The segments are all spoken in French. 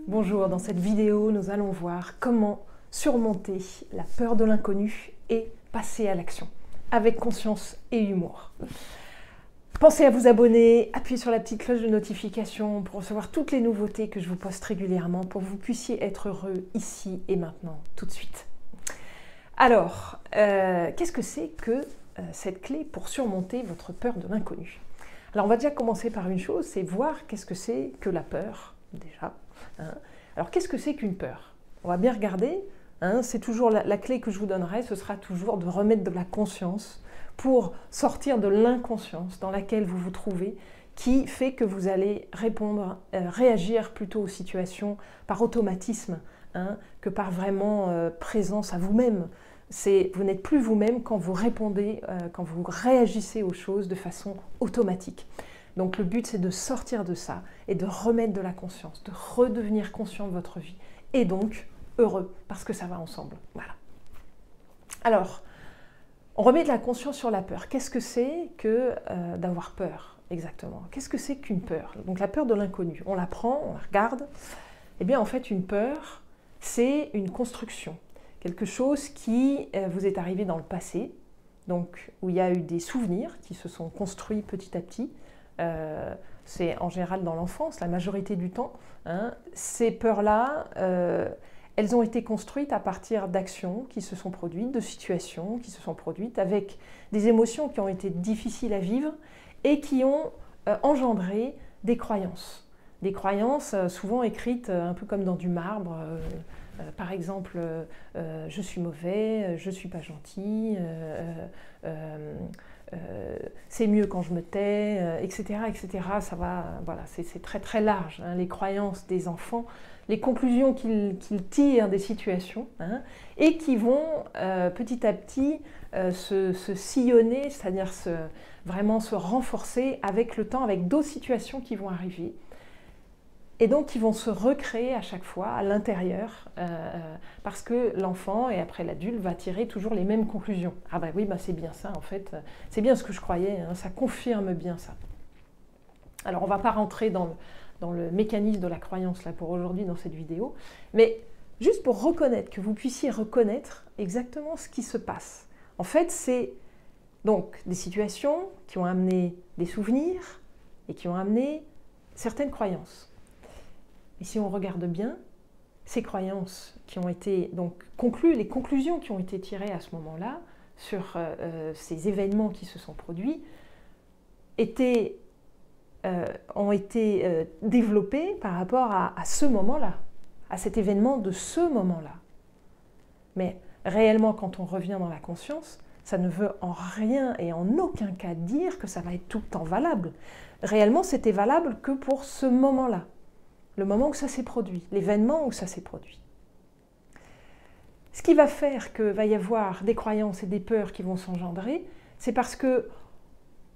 Bonjour, dans cette vidéo, nous allons voir comment surmonter la peur de l'inconnu et passer à l'action, avec conscience et humour. Pensez à vous abonner, appuyez sur la petite cloche de notification pour recevoir toutes les nouveautés que je vous poste régulièrement pour que vous puissiez être heureux ici et maintenant, tout de suite. Alors, qu'est-ce que c'est que cette clé pour surmonter votre peur de l'inconnu? Alors, on va déjà commencer par une chose, c'est voir qu'est-ce que c'est que la peur, déjà. Alors, qu'est-ce que c'est qu'une peur? On va bien regarder, c'est toujours la clé que je vous donnerai, ce sera toujours de remettre de la conscience pour sortir de l'inconscience dans laquelle vous vous trouvez, qui fait que vous allez répondre, réagir plutôt aux situations par automatisme, que par vraiment présence à vous-même. Vous n'êtes plus vous-même quand vous répondez, quand vous réagissez aux choses de façon automatique. Donc le but, c'est de sortir de ça et de remettre de la conscience, de redevenir conscient de votre vie et donc heureux, parce que ça va ensemble. Voilà. Alors, on remet de la conscience sur la peur. Qu'est-ce que c'est que d'avoir peur, exactement? Qu'est-ce que c'est qu'une peur? Donc la peur de l'inconnu, on la prend, on la regarde. Eh bien, en fait, une peur, c'est une construction. Quelque chose qui vous est arrivé dans le passé, donc où il y a eu des souvenirs qui se sont construits petit à petit. C'est en général dans l'enfance, la majorité du temps. Ces peurs-là, elles ont été construites à partir d'actions qui se sont produites, de situations qui se sont produites, avec des émotions qui ont été difficiles à vivre et qui ont engendré des croyances. Des croyances souvent écrites un peu comme dans du marbre. Par exemple, je suis mauvais, je ne suis pas gentil, c'est mieux quand je me tais, etc., etc. Ça va, voilà, c'est très très large, les croyances des enfants, les conclusions qu'ils tirent des situations, et qui vont petit à petit se sillonner, c'est-à-dire vraiment se renforcer avec le temps, avec d'autres situations qui vont arriver. Et donc, ils vont se recréer à chaque fois à l'intérieur, parce que l'enfant, et après l'adulte, va tirer toujours les mêmes conclusions. Ah bah oui, c'est bien ça, en fait, c'est bien ce que je croyais, ça confirme bien ça. Alors, on ne va pas rentrer dans le mécanisme de la croyance là pour aujourd'hui dans cette vidéo, mais juste pour reconnaître, que vous puissiez reconnaître exactement ce qui se passe. En fait, c'est donc des situations qui ont amené des souvenirs et qui ont amené certaines croyances. Et si on regarde bien, ces croyances qui ont été donc conclues, les conclusions qui ont été tirées à ce moment-là sur ces événements qui se sont produits, ont été développées par rapport à ce moment-là, à cet événement de ce moment-là. Mais réellement, quand on revient dans la conscience, ça ne veut en rien et en aucun cas dire que ça va être tout le temps valable. Réellement, c'était valable que pour ce moment-là. Le moment où ça s'est produit, l'événement où ça s'est produit. Ce qui va faire qu'il va y avoir des croyances et des peurs qui vont s'engendrer, c'est parce que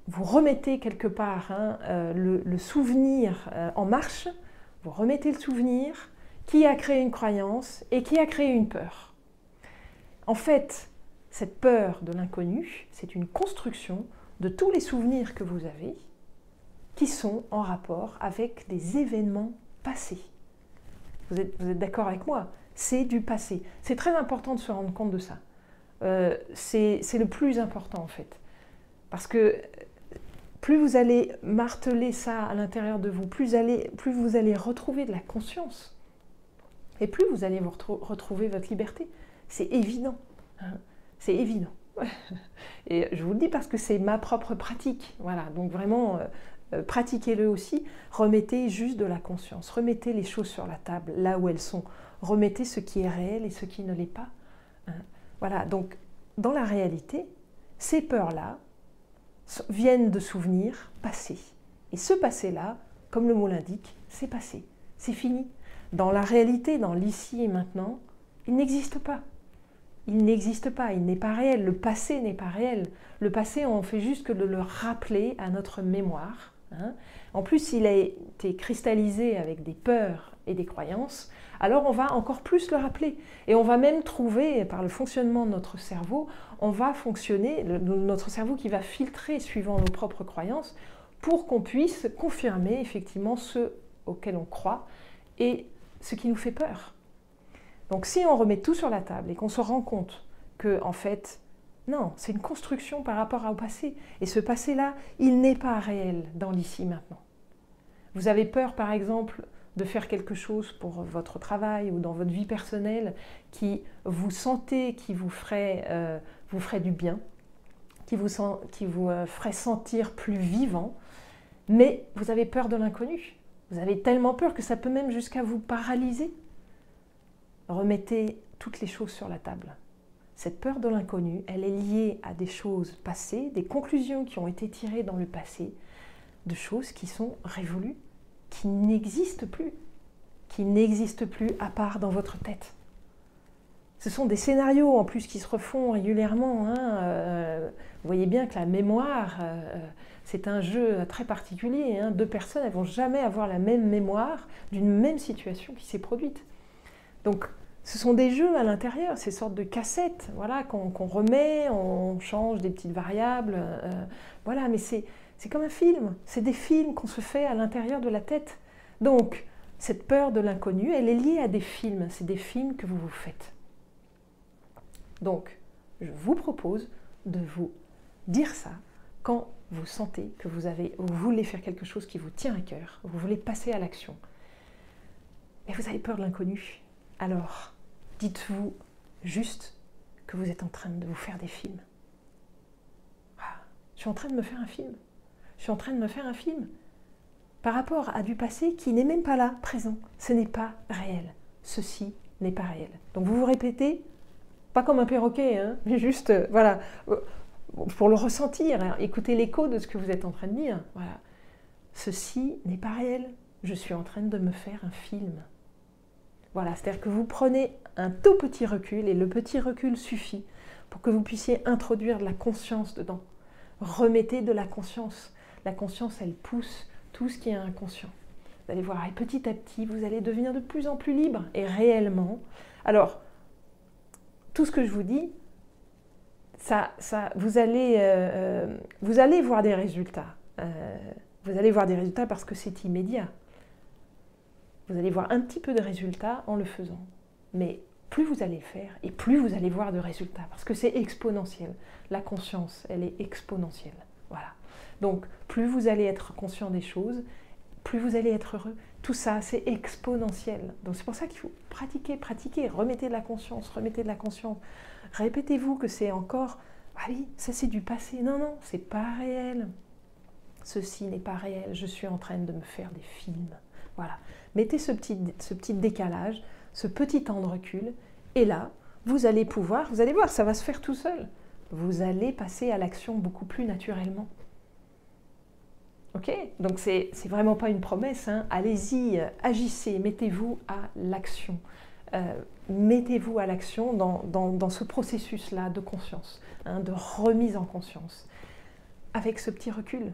vous remettez quelque part le souvenir en marche, vous remettez le souvenir qui a créé une croyance et qui a créé une peur. En fait, cette peur de l'inconnu, c'est une construction de tous les souvenirs que vous avez qui sont en rapport avec des événements passé. Vous êtes d'accord avec moi? C'est du passé. C'est très important de se rendre compte de ça. C'est le plus important en fait. Parce que plus vous allez marteler ça à l'intérieur de vous, plus vous allez retrouver de la conscience. Et plus vous allez retrouver votre liberté. C'est évident. C'est évident. Et je vous le dis parce que c'est ma propre pratique. Voilà, donc vraiment... pratiquez-le aussi, remettez juste de la conscience, remettez les choses sur la table, là où elles sont, remettez ce qui est réel et ce qui ne l'est pas. Voilà, donc dans la réalité, ces peurs-là viennent de souvenirs passés. Et ce passé-là, comme le mot l'indique, c'est passé, c'est fini. Dans la réalité, dans l'ici et maintenant, il n'existe pas. Il n'existe pas, il n'est pas réel, le passé n'est pas réel. Le passé, on fait juste que de le rappeler à notre mémoire. En plus, il a été cristallisé avec des peurs et des croyances, alors on va encore plus le rappeler. Et on va même trouver, par le fonctionnement de notre cerveau, on va fonctionner, notre cerveau qui va filtrer suivant nos propres croyances, pour qu'on puisse confirmer effectivement ce auquel on croit et ce qui nous fait peur. Donc si on remet tout sur la table et qu'on se rend compte que, en fait, non, c'est une construction par rapport au passé. Et ce passé-là, il n'est pas réel dans l'ici maintenant. Vous avez peur, par exemple, de faire quelque chose pour votre travail ou dans votre vie personnelle qui vous sentez qui vous ferait du bien, qui vous ferait sentir plus vivant, mais vous avez peur de l'inconnu. Vous avez tellement peur que ça peut même jusqu'à vous paralyser. Remettez toutes les choses sur la table. Cette peur de l'inconnu, elle est liée à des choses passées, des conclusions qui ont été tirées dans le passé, de choses qui sont révolues, qui n'existent plus à part dans votre tête. Ce sont des scénarios en plus qui se refont régulièrement. Vous voyez bien que la mémoire, c'est un jeu très particulier. Deux personnes, elles ne vont jamais avoir la même mémoire d'une même situation qui s'est produite. Donc, ce sont des jeux à l'intérieur, ces sortes de cassettes, voilà, qu'on remet, on change des petites variables, voilà, mais c'est comme un film, c'est des films qu'on se fait à l'intérieur de la tête. Donc, cette peur de l'inconnu, elle est liée à des films, c'est des films que vous vous faites. Donc, je vous propose de vous dire ça quand vous sentez que vous voulez faire quelque chose qui vous tient à cœur, vous voulez passer à l'action, mais vous avez peur de l'inconnu. Alors, dites-vous juste que vous êtes en train de vous faire des films. Ah, je suis en train de me faire un film. Je suis en train de me faire un film par rapport à du passé qui n'est même pas là, présent. Ce n'est pas réel. Ceci n'est pas réel. Donc vous vous répétez, pas comme un perroquet, mais juste, voilà, pour le ressentir, écoutez l'écho de ce que vous êtes en train de dire. Voilà. Ceci n'est pas réel. Je suis en train de me faire un film. Voilà, c'est-à-dire que vous prenez un tout petit recul, et le petit recul suffit pour que vous puissiez introduire de la conscience dedans. Remettez de la conscience. La conscience, elle pousse tout ce qui est inconscient. Vous allez voir, et petit à petit, vous allez devenir de plus en plus libre, et réellement. Alors, tout ce que je vous dis, vous allez voir des résultats. Vous allez voir des résultats parce que c'est immédiat. Vous allez voir un petit peu de résultats en le faisant. Mais plus vous allez le faire, et plus vous allez voir de résultats, parce que c'est exponentiel. La conscience, elle est exponentielle. Voilà. Donc, plus vous allez être conscient des choses, plus vous allez être heureux. Tout ça, c'est exponentiel. Donc, c'est pour ça qu'il faut pratiquer, pratiquer. Remettez de la conscience, remettez de la conscience. Répétez-vous que c'est encore... Ah oui, ça c'est du passé. Non, non, c'est pas réel. Ceci n'est pas réel. Je suis en train de me faire des films. Voilà. Mettez ce petit décalage, ce petit temps de recul, et là, vous allez pouvoir, vous allez voir, ça va se faire tout seul. Vous allez passer à l'action beaucoup plus naturellement. Ok? Donc c'est vraiment pas une promesse, allez-y, agissez, mettez-vous à l'action. Mettez-vous à l'action dans ce processus-là de conscience, de remise en conscience, avec ce petit recul.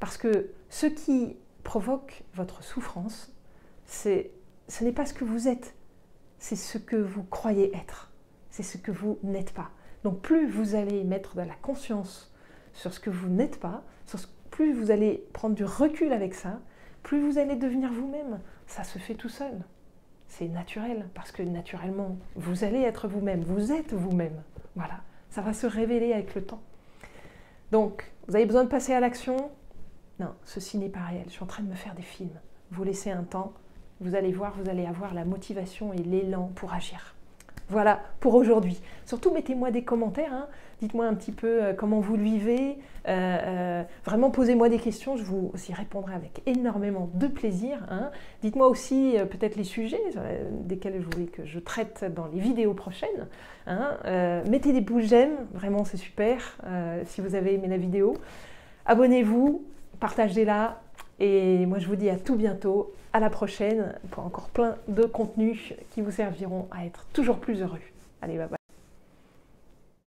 Parce que ce qui provoque votre souffrance, ce n'est pas ce que vous êtes, c'est ce que vous croyez être, c'est ce que vous n'êtes pas. Donc plus vous allez mettre de la conscience sur ce que vous n'êtes pas, plus vous allez prendre du recul avec ça, plus vous allez devenir vous-même. Ça se fait tout seul. C'est naturel, parce que naturellement, vous allez être vous-même, vous êtes vous-même. Voilà, ça va se révéler avec le temps. Donc, vous avez besoin de passer à l'action. Non, ceci n'est pas réel, je suis en train de me faire des films. Vous laissez un temps, vous allez voir, vous allez avoir la motivation et l'élan pour agir. Voilà pour aujourd'hui. Surtout, mettez-moi des commentaires, dites-moi un petit peu comment vous le vivez. Vraiment, posez-moi des questions, je vous y répondrai avec énormément de plaisir. Dites-moi aussi peut-être les sujets desquels je voulais que je traite dans les vidéos prochaines. Mettez des pouces j'aime, vraiment c'est super si vous avez aimé la vidéo. Abonnez-vous, partagez-la. Et moi, je vous dis à tout bientôt, à la prochaine, pour encore plein de contenus qui vous serviront à être toujours plus heureux. Allez, bye bye.